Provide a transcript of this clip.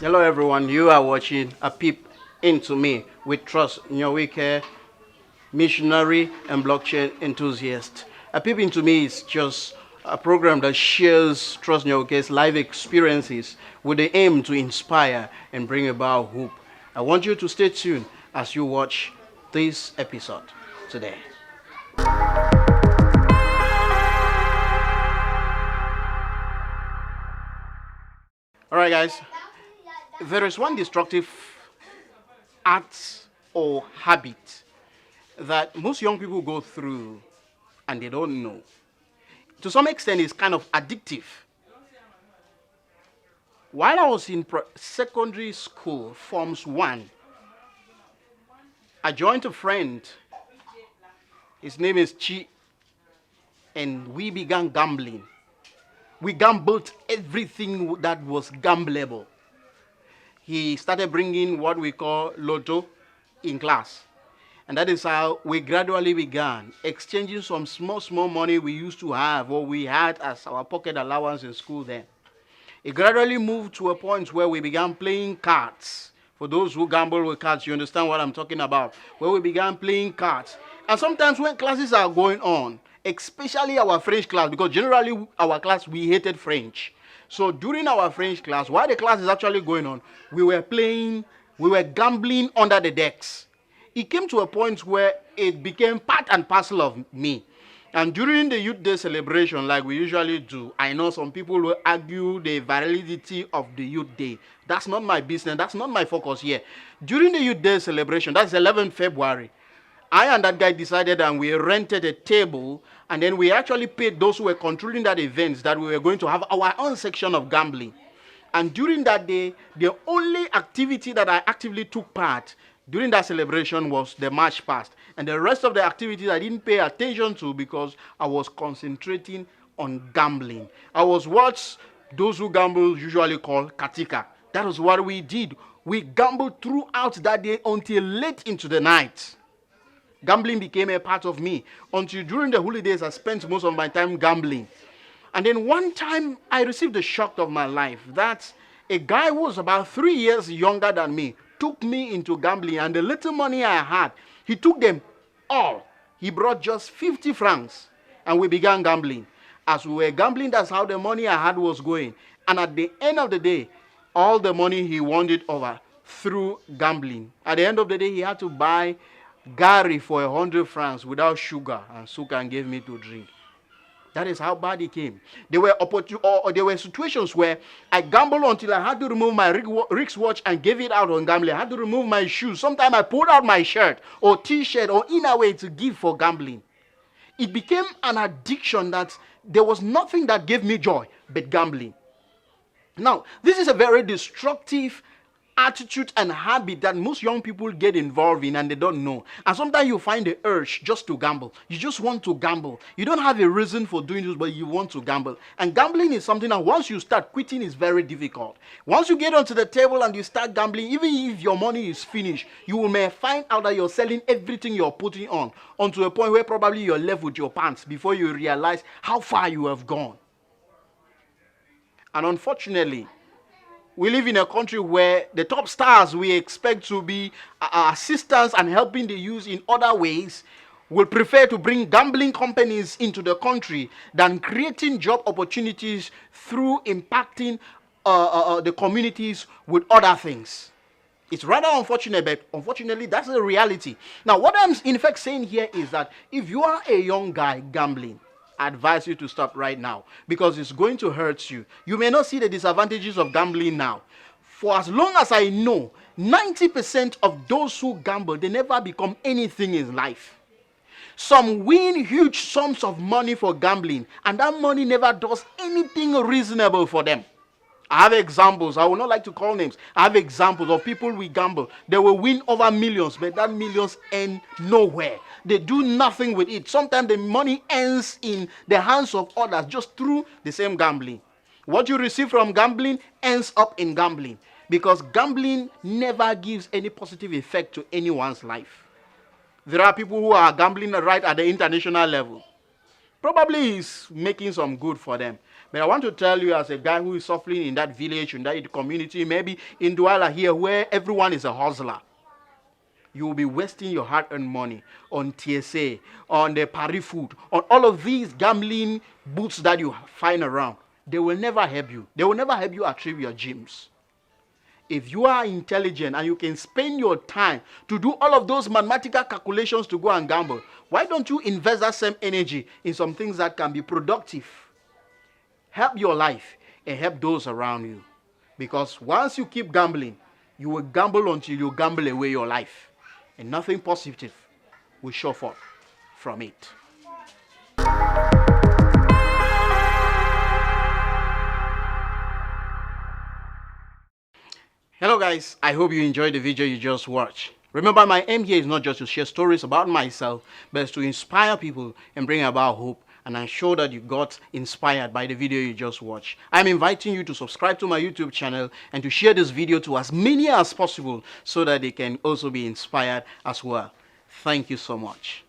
Hello everyone, you are watching A Peep Into Me with Trust Nyawike, missionary and blockchain enthusiast. A Peep Into Me is just a program that shares Trust Nyawike's life experiences with the aim to inspire and bring about hope. I want you to stay tuned as you watch this episode today. Alright guys, there is one destructive act or habit that most young people go through and they don't know. To some extent, it's kind of addictive. While I was in secondary school, Forms 1, I joined a friend. His name is Chi, and we began gambling. We gambled everything that was gambleable. He started bringing what we call lotto in class. And that is how we gradually began exchanging some small money we used to have or we had as our pocket allowance in school then. It gradually moved to a point where we began playing cards. For those who gamble with cards, you understand what I'm talking about. Where we began playing cards. And sometimes when classes are going on, especially our French class, because generally our class, we hated French. So during our French class, while the class is actually going on, we were gambling under the decks. It came to a point where it became part and parcel of me. And during the Youth Day celebration, like we usually do, I know some people will argue the validity of the Youth Day. That's not my business. That's not my focus here. During the Youth Day celebration, that's 11th February, I and that guy decided and we rented a table, and then we actually paid those who were controlling that event that we were going to have our own section of gambling. And during that day, the only activity that I actively took part during that celebration was the march past. And the rest of the activities I didn't pay attention to because I was concentrating on gambling. I was what those who gamble usually call katika. That was what we did. We gambled throughout that day until late into the night. Gambling became a part of me until during the holidays I spent most of my time gambling. And then one time I received the shock of my life that a guy who was about 3 years younger than me took me into gambling, and the little money I had, he took them all. He brought just 50 francs and we began gambling. As we were gambling, that's how the money I had was going. And at the end of the day, all the money he won it over through gambling. At the end of the day, he had to buy Gary for 100 francs without sugar, and Sukan gave me to drink. That is how bad it came. There were situations where I gambled until I had to remove my wristwatch and give it out on gambling. I had to remove my shoes. Sometimes I pulled out my shirt or t-shirt or inner way to give for gambling. It became an addiction that there was nothing that gave me joy but gambling. Now, this is a very destructive attitude and habit that most young people get involved in and they don't know. And sometimes you find the urge just to gamble. You just want to gamble. You don't have a reason for doing this, but you want to gamble. And gambling is something that once you start, quitting is very difficult. Once you get onto the table and you start gambling, even if your money is finished, you may find out that you're selling everything you're putting on onto a point where probably you're left with your pants before you realize how far you have gone. And unfortunately, we live in a country where the top stars we expect to be assistants and helping the youth in other ways will prefer to bring gambling companies into the country than creating job opportunities through impacting the communities with other things. It's rather unfortunate, but unfortunately, that's the reality. Now, what I'm in fact saying here is that if you are a young guy gambling, I advise you to stop right now because it's going to hurt you. You may not see the disadvantages of gambling now. For as long as I know, 90% of those who gamble, they never become anything in life. Some win huge sums of money for gambling, and that money never does anything reasonable for them. I have examples. I would not like to call names. I have examples of people we gamble. They will win over millions, but that millions end nowhere. They do nothing with it. Sometimes the money ends in the hands of others just through the same gambling. What you receive from gambling ends up in gambling because gambling never gives any positive effect to anyone's life. There are people who are gambling right at the international level. Probably is making some good for them. But I want to tell you, as a guy who is suffering in that village, in that community, maybe in Douala here, where everyone is a hustler, you will be wasting your hard-earned money on TSA, on the Paris food, on all of these gambling booths that you find around. They will never help you. They will never help you achieve your dreams. If you are intelligent and you can spend your time to do all of those mathematical calculations to go and gamble, why don't you invest that same energy in some things that can be productive? Help your life and help those around you. Because once you keep gambling, you will gamble until you gamble away your life. And nothing positive will show forth from it. Hello guys, I hope you enjoyed the video you just watched. Remember, my aim here is not just to share stories about myself, but it's to inspire people and bring about hope. And I'm sure that you got inspired by the video you just watched. I'm inviting you to subscribe to my YouTube channel and to share this video to as many as possible so that they can also be inspired as well. Thank you so much.